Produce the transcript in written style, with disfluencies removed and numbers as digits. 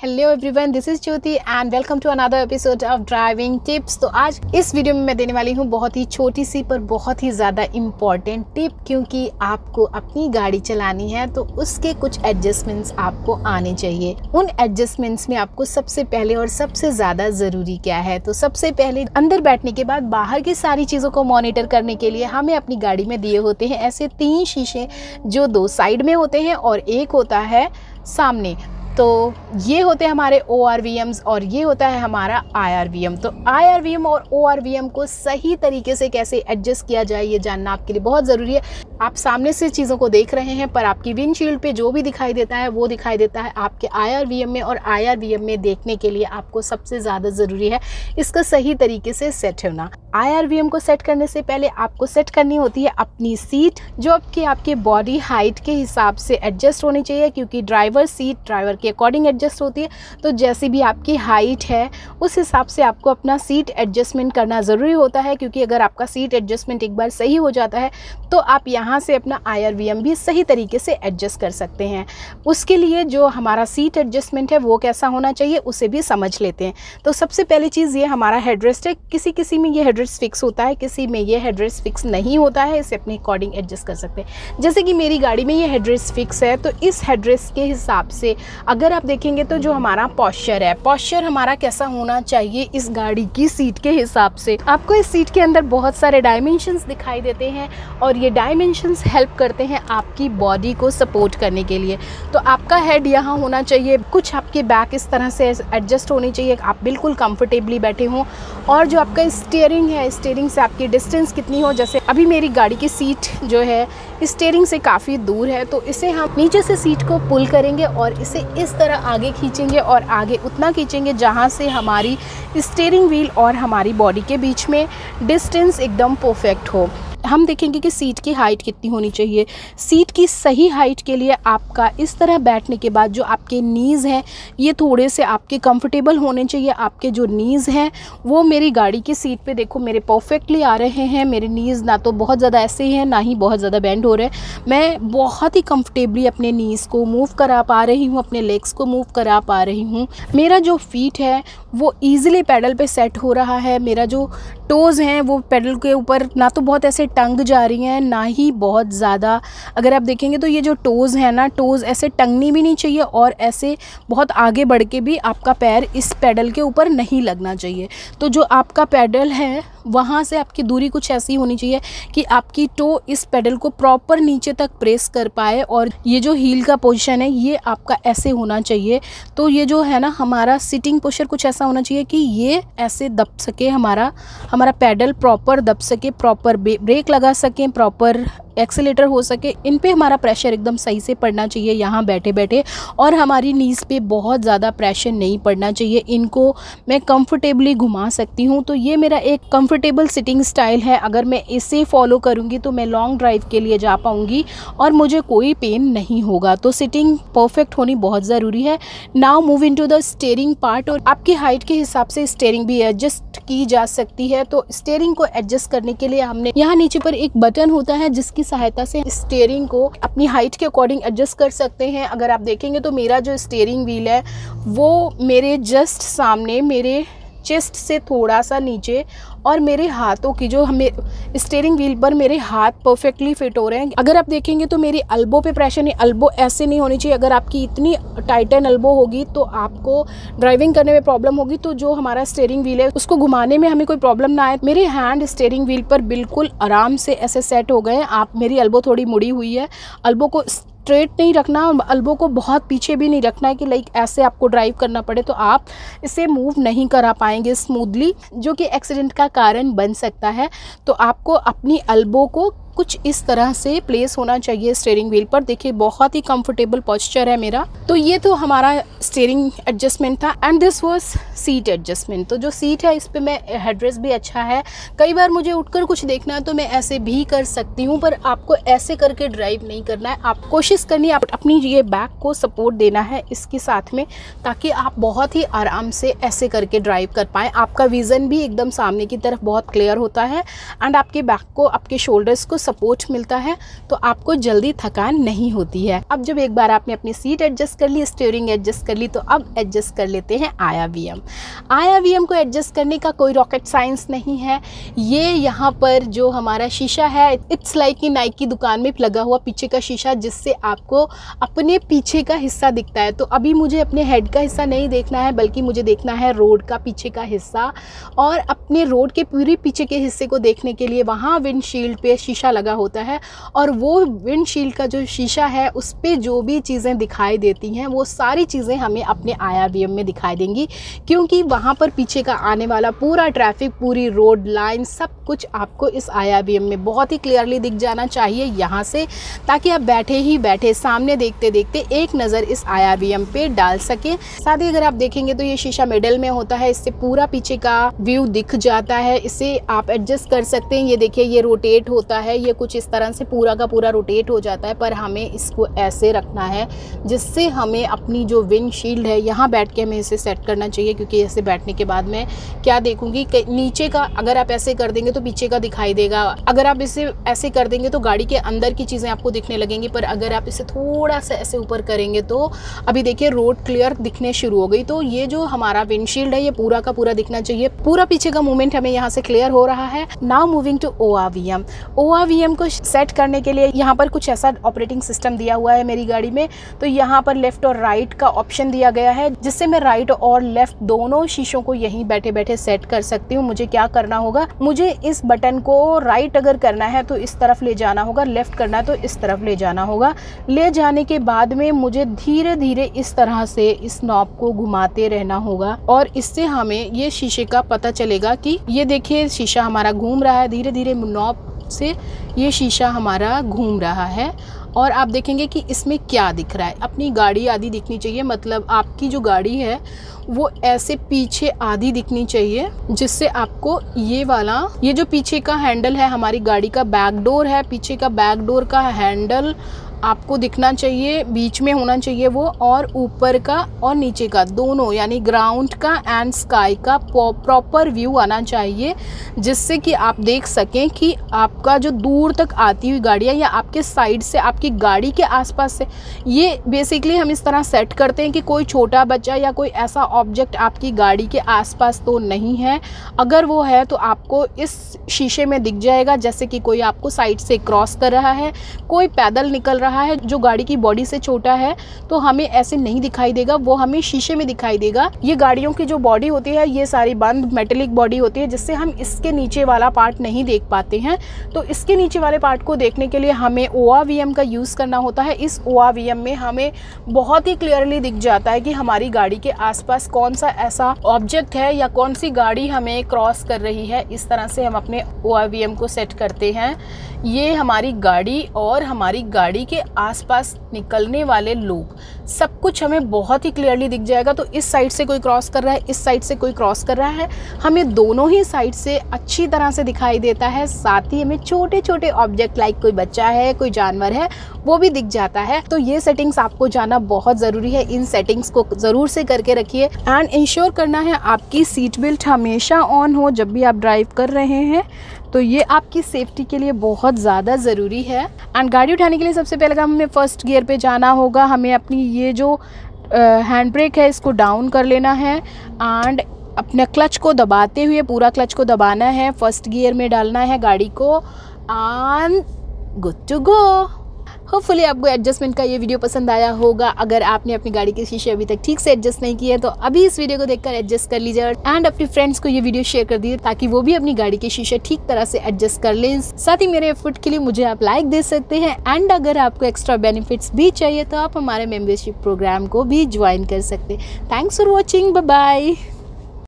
Hello everyone, this is Jyoti and welcome to another episode of driving tips. तो आज इस video में मैं देने वाली हूँ बहुत ही छोटी सी पर बहुत ही ज़्यादा इम्पॉर्टेंट टिप, क्योंकि आपको अपनी गाड़ी चलानी है तो उसके कुछ एडजस्टमेंट्स आपको आने चाहिए। उन एडजस्टमेंट्स में आपको सबसे पहले और सबसे ज़्यादा ज़रूरी क्या है, तो सबसे पहले अंदर बैठने के बाद बाहर की सारी चीज़ों को मॉनिटर करने के लिए हमें अपनी गाड़ी में दिए होते हैं ऐसे 3 शीशे, जो 2 साइड में होते हैं और एक होता है सामने। तो ये होते हैं हमारे ORVMs और ये होता है हमारा IRVM। तो IRVM और ORVM को सही तरीके से कैसे एडजस्ट किया जाए ये जानना आपके लिए बहुत ज़रूरी है। आप सामने से चीज़ों को देख रहे हैं पर आपकी विंडशील्ड पे जो भी दिखाई देता है वो दिखाई देता है आपके IRVM में, और IRVM में देखने के लिए आपको सबसे ज़्यादा ज़रूरी है इसका सही तरीके से सेट होना। IRVM को सेट करने से पहले आपको सेट करनी होती है अपनी सीट, जो आपके बॉडी हाइट के हिसाब से एडजस्ट होनी चाहिए, क्योंकि ड्राइवर सीट ड्राइवर के अकॉर्डिंग एडजस्ट होती है। तो जैसी भी आपकी हाइट है उस हिसाब से आपको अपना सीट एडजस्टमेंट करना ज़रूरी होता है, क्योंकि अगर आपका सीट एडजस्टमेंट एक बार सही हो जाता है तो आप यहाँ से अपना IRVM भी सही तरीके से एडजस्ट कर सकते हैं। उसके लिए जो हमारा सीट एडजस्टमेंट है वो कैसा होना चाहिए उसे भी समझ लेते हैं। तो सबसे पहली चीज़ ये हमारा हेडरेस्ट है। किसी में ये हेडरेस्ट फिक्स होता है, किसी में ये हेडरेस्ट फिक्स नहीं होता है, इसे अपने अकॉर्डिंग एडजस्ट कर सकते हैं। जैसे कि मेरी गाड़ी में ये हेडरेस्ट फिक्स है, तो इस हेडरेस्ट के हिसाब से अगर आप देखेंगे तो जो हमारा पॉस्चर है, पॉस्चर हमारा कैसा होना चाहिए इस गाड़ी की सीट के हिसाब से। आपको इस सीट के अंदर बहुत सारे डायमेंशंस दिखाई देते हैं और ये डायमेंशंस हेल्प करते हैं आपकी बॉडी को सपोर्ट करने के लिए। तो आपका हेड यहाँ होना चाहिए, कुछ आपके बैक इस तरह से एडजस्ट होनी चाहिए, आप बिल्कुल कंफर्टेबली बैठे हों। और जो आपका स्टीयरिंग है, स्टीयरिंग से आपकी डिस्टेंस कितनी हो, जैसे अभी मेरी गाड़ी की सीट जो है स्टीयरिंग से काफ़ी दूर है, तो इसे हम नीचे से सीट को पुल करेंगे और इसे इस तरह आगे खींचेंगे और आगे उतना खींचेंगे जहाँ से हमारी स्टीयरिंग व्हील और हमारी बॉडी के बीच में डिस्टेंस एकदम परफेक्ट हो। हम देखेंगे कि सीट की हाइट कितनी होनी चाहिए। सीट की सही हाइट के लिए आपका इस तरह बैठने के बाद जो आपके नीज़ हैं ये थोड़े से आपके कंफर्टेबल होने चाहिए। आपके जो नीज़ हैं वो मेरी गाड़ी की सीट पे देखो मेरे परफेक्टली आ रहे हैं। मेरे नीज़ ना तो बहुत ज़्यादा ऐसे हैं ना ही बहुत ज़्यादा बेंड हो रहे हैं। मैं बहुत ही कंफर्टेबली अपने नीज़ को मूव करा पा रही हूँ, अपने लेग्स को मूव करा पा रही हूँ। मेरा जो फीट है वो ईजिली पैडल पे सेट हो रहा है। मेरा जो टोज़ हैं वो पैडल के ऊपर ना तो बहुत ऐसे टंग जा रही हैं ना ही बहुत ज़्यादा, अगर आप देखेंगे तो ये जो टोज़ है ना, टोज़ ऐसे टंगनी भी नहीं चाहिए और ऐसे बहुत आगे बढ़ के भी आपका पैर इस पैडल के ऊपर नहीं लगना चाहिए। तो जो आपका पैडल है वहाँ से आपकी दूरी कुछ ऐसी होनी चाहिए कि आपकी टो इस पैडल को प्रॉपर नीचे तक प्रेस कर पाए, और ये जो हील का पोजीशन है ये आपका ऐसे होना चाहिए। तो ये जो है ना हमारा सिटिंग पोस्चर कुछ ऐसा होना चाहिए कि ये ऐसे दब सके, हमारा पैडल प्रॉपर दब सके, प्रॉपर ब्रेक लगा सकें, प्रॉपर एक्सीलेटर हो सके, इन पे हमारा प्रेशर एकदम सही से पड़ना चाहिए यहाँ बैठे बैठे, और हमारी नीज़ पे बहुत ज़्यादा प्रेशर नहीं पड़ना चाहिए। इनको मैं कंफर्टेबली घुमा सकती हूँ। तो ये मेरा एक कंफर्टेबल सिटिंग स्टाइल है। अगर मैं इसे फॉलो करूँगी तो मैं लॉन्ग ड्राइव के लिए जा पाऊँगी और मुझे कोई पेन नहीं होगा। तो सिटिंग परफेक्ट होनी बहुत ज़रूरी है। Now move into the steering part. और आपकी हाइट के हिसाब से स्टीयरिंग भी एडजस्ट की जा सकती है। तो स्टीयरिंग को एडजस्ट करने के लिए हमने यहाँ नीचे पर एक बटन होता है जिसकी सहायता से स्टीयरिंग को अपनी हाइट के अकॉर्डिंग एडजस्ट कर सकते हैं। अगर आप देखेंगे तो मेरा जो स्टीयरिंग व्हील है वो मेरे जस्ट सामने, मेरे चेस्ट से थोड़ा सा नीचे, और मेरे हाथों की जो हमें स्टीयरिंग व्हील पर मेरे हाथ परफेक्टली फिट हो रहे हैं। अगर आप देखेंगे तो मेरी अल्बो पे प्रेशर नहीं, अल्बो ऐसे नहीं होनी चाहिए। अगर आपकी इतनी टाइटन अल्बो होगी तो आपको ड्राइविंग करने में प्रॉब्लम होगी। तो जो हमारा स्टीयरिंग व्हील है उसको घुमाने में हमें कोई प्रॉब्लम ना आए। मेरे हैंड स्टीयरिंग व्हील पर बिल्कुल आराम से ऐसे सेट हो गए हैं। आप मेरी अल्बो थोड़ी मुड़ी हुई है, अल्बो को स्ट्रेट नहीं रखना, अल्बो को बहुत पीछे भी नहीं रखना है कि लाइक ऐसे आपको ड्राइव करना पड़े, तो आप इसे मूव नहीं करा पाएंगे स्मूथली, जो कि एक्सीडेंट का कारण बन सकता है। तो आपको अपनी अल्बो को कुछ इस तरह से प्लेस होना चाहिए स्टीयरिंग व्हील पर। देखिए बहुत ही कंफर्टेबल पोस्चर है मेरा। तो ये तो हमारा स्टीयरिंग एडजस्टमेंट था and this was seat adjustment. तो जो सीट है इस पे मैं हेडरेस्ट भी अच्छा है। कई बार मुझे उठकर कुछ देखना है तो मैं ऐसे भी कर सकती हूँ, पर आपको ऐसे करके ड्राइव नहीं करना है। आप कोशिश करनी है अपनी ये बैक को सपोर्ट देना है इसके साथ में, ताकि आप बहुत ही आराम से ऐसे करके ड्राइव कर पाएँ। आपका विज़न भी एकदम सामने की तरफ बहुत क्लियर होता है एंड आपके बैक को, आपके शोल्डर्स को सपोर्ट मिलता है तो आपको जल्दी थकान नहीं होती है। अब जब एक बार आपने अपनी सीट एडजस्ट कर ली, स्टीयरिंग एडजस्ट कर ली, तो अब एडजस्ट कर लेते हैं IRVM। IRVM को एडजस्ट करने का कोई रॉकेट साइंस नहीं है। ये यहाँ पर जो हमारा शीशा है, इट्स लाइक कि नाइक की दुकान में लगा हुआ पीछे का शीशा, जिससे आपको अपने पीछे का हिस्सा दिखता है। तो अभी मुझे अपने हेड का हिस्सा नहीं देखना है, बल्कि मुझे देखना है रोड का पीछे का हिस्सा। और अपने रोड के पूरे पीछे के हिस्से को देखने के लिए वहाँ विंडशील्ड पे शीशा लगा होता है, और वो विंडशील्ड का जो शीशा है उस पर जो भी चीज़ें दिखाई देती हैं वो सारी चीज़ें हमें अपने IRVM में दिखाई देंगी, क्योंकि वहाँ पर पीछे का आने वाला पूरा ट्रैफिक, पूरी रोड लाइन, सब कुछ आपको इस IRVM में बहुत ही क्लियरली दिख जाना चाहिए यहाँ से, ताकि आप बैठे ही बैठे सामने देखते देखते एक नज़र इस IRVM पे डाल सकें। साथ ही अगर आप देखेंगे तो ये शीशा मिडल में होता है, इससे पूरा पीछे का व्यू दिख जाता है। इसे आप एडजस्ट कर सकते हैं। ये देखिए, ये रोटेट होता है, ये कुछ इस तरह से पूरा का पूरा रोटेट हो जाता है, पर हमें इसको ऐसे रखना है जिससे हमें अपनी जो विंडशील्ड है यहाँ बैठ के हमें इसे सेट करना चाहिए, क्योंकि ऐसे बैठने के बाद मैं क्या देखूंगी कि नीचे का अगर आप ऐसे कर देंगे तो पीछे का दिखाई देगा, अगर आप इसे ऐसे कर देंगे तो गाड़ी के अंदर की चीज़ें आपको दिखने लगेंगी, पर अगर आप इसे थोड़ा सा ऐसे ऊपर करेंगे तो अभी देखिए रोड क्लियर दिखने शुरू हो गई। तो ये जो हमारा विंडशील्ड है ये पूरा का पूरा दिखना चाहिए, पूरा पीछे का मूवमेंट हमें यहाँ से क्लियर हो रहा है। Now moving to ORVM। ORVM को सेट करने के लिए यहाँ पर कुछ ऐसा ऑपरेटिंग सिस्टम दिया हुआ है मेरी गाड़ी में। तो यहाँ पर लेफ्ट और राइट का ऑप्शन दिया गया है, जिससे मैं राइट और लेफ्ट दोनों शीशों को यहीं बैठे बैठे सेट कर सकती हूँ। मुझे क्या करना होगा, मुझे इस बटन को राइट अगर करना है तो इस तरफ ले जाना होगा, लेफ्ट करना है तो इस तरफ ले जाना होगा। ले जाने के बाद में मुझे धीरे धीरे इस तरह से इस नॉब को घुमाते रहना होगा, और इससे हमें ये शीशे का पता चलेगा कि ये देखिए शीशा हमारा घूम रहा है। धीरे धीरे नॉब से ये शीशा हमारा घूम रहा है, और आप देखेंगे कि इसमें क्या दिख रहा है। अपनी गाड़ी आधी दिखनी चाहिए, मतलब आपकी जो गाड़ी है वो ऐसे पीछे आधी दिखनी चाहिए, जिससे आपको ये जो पीछे का हैंडल है, हमारी गाड़ी का बैक डोर है, पीछे का बैक डोर का हैंडल आपको दिखना चाहिए, बीच में होना चाहिए वो, और ऊपर का और नीचे का दोनों, यानी ग्राउंड का एंड स्काई का प्रॉपर व्यू आना चाहिए, जिससे कि आप देख सकें कि आपका जो दूर तक आती हुई गाड़ियाँ या आपके साइड से आपकी गाड़ी के आसपास से, ये बेसिकली हम इस तरह सेट करते हैं कि कोई छोटा बच्चा या कोई ऐसा ऑब्जेक्ट आपकी गाड़ी के आसपास तो नहीं है। अगर वो है तो आपको इस शीशे में दिख जाएगा, जैसे कि कोई आपको साइड से क्रॉस कर रहा है, कोई पैदल निकल रहा है जो गाड़ी की बॉडी से छोटा है, तो हमें ऐसे नहीं दिखाई देगा, वो हमें शीशे में दिखाई देगा। ये गाड़ियों की जो बॉडी होती है ये सारी बंद मेटेलिक बॉडी होती है, जिससे हम इसके नीचे वाला पार्ट नहीं देख पाते हैं। तो इसके नीचे वाले पार्ट को देखने के लिए हमें ORVM का यूज़ करना होता है। इस ORVM में हमें बहुत ही क्लियरली दिख जाता है कि हमारी गाड़ी के आसपास कौन सा ऐसा ऑब्जेक्ट है या कौन सी गाड़ी हमें क्रॉस कर रही है। इस तरह से हम अपने ORVM को सेट करते हैं। ये हमारी गाड़ी और हमारी गाड़ी के आसपास निकलने वाले लोग, सब कुछ हमें बहुत ही क्लियरली दिख जाएगा। तो इस साइड से कोई क्रॉस कर रहा है, इस साइड से कोई क्रॉस कर रहा है, हमें दोनों ही साइड से अच्छी तरह से दिखाई देता है। साथ ही हमें छोटे छोटे ऑब्जेक्ट लाइक कोई बच्चा है, कोई जानवर है, वो भी दिख जाता है। तो ये सेटिंग्स आपको जाना बहुत ज़रूरी है। इन सेटिंग्स को ज़रूर से करके रखिए एंड इंश्योर करना है आपकी सीट बेल्ट हमेशा ऑन हो जब भी आप ड्राइव कर रहे हैं। तो ये आपकी सेफ्टी के लिए बहुत ज़्यादा ज़रूरी है। एंड गाड़ी उठाने के लिए सबसे पहले हमें फर्स्ट गियर पे जाना होगा। हमें अपनी ये जो हैंड ब्रेक है इसको डाउन कर लेना है एंड अपने क्लच को दबाते हुए पूरा क्लच को दबाना है, फर्स्ट गियर में डालना है गाड़ी को and good to go. Hopefully आपको एडजस्टमेंट का ये वीडियो पसंद आया होगा। अगर आपने अपनी गाड़ी के शीशे अभी तक ठीक से एडजस्ट नहीं किए तो अभी इस वीडियो को देखकर एडजस्ट कर लीजिए एंड अपने फ्रेंड्स को ये वीडियो शेयर कर दीजिए ताकि वो भी अपनी गाड़ी के शीशे ठीक तरह से एडजस्ट कर लें। साथ ही मेरे एफर्ट के लिए मुझे आप लाइक दे सकते हैं एंड अगर आपको एक्स्ट्रा बेनिफिट्स भी चाहिए तो आप हमारे मेंबरशिप प्रोग्राम को भी ज्वाइन कर सकते हैं। Thanks for watching, bye bye.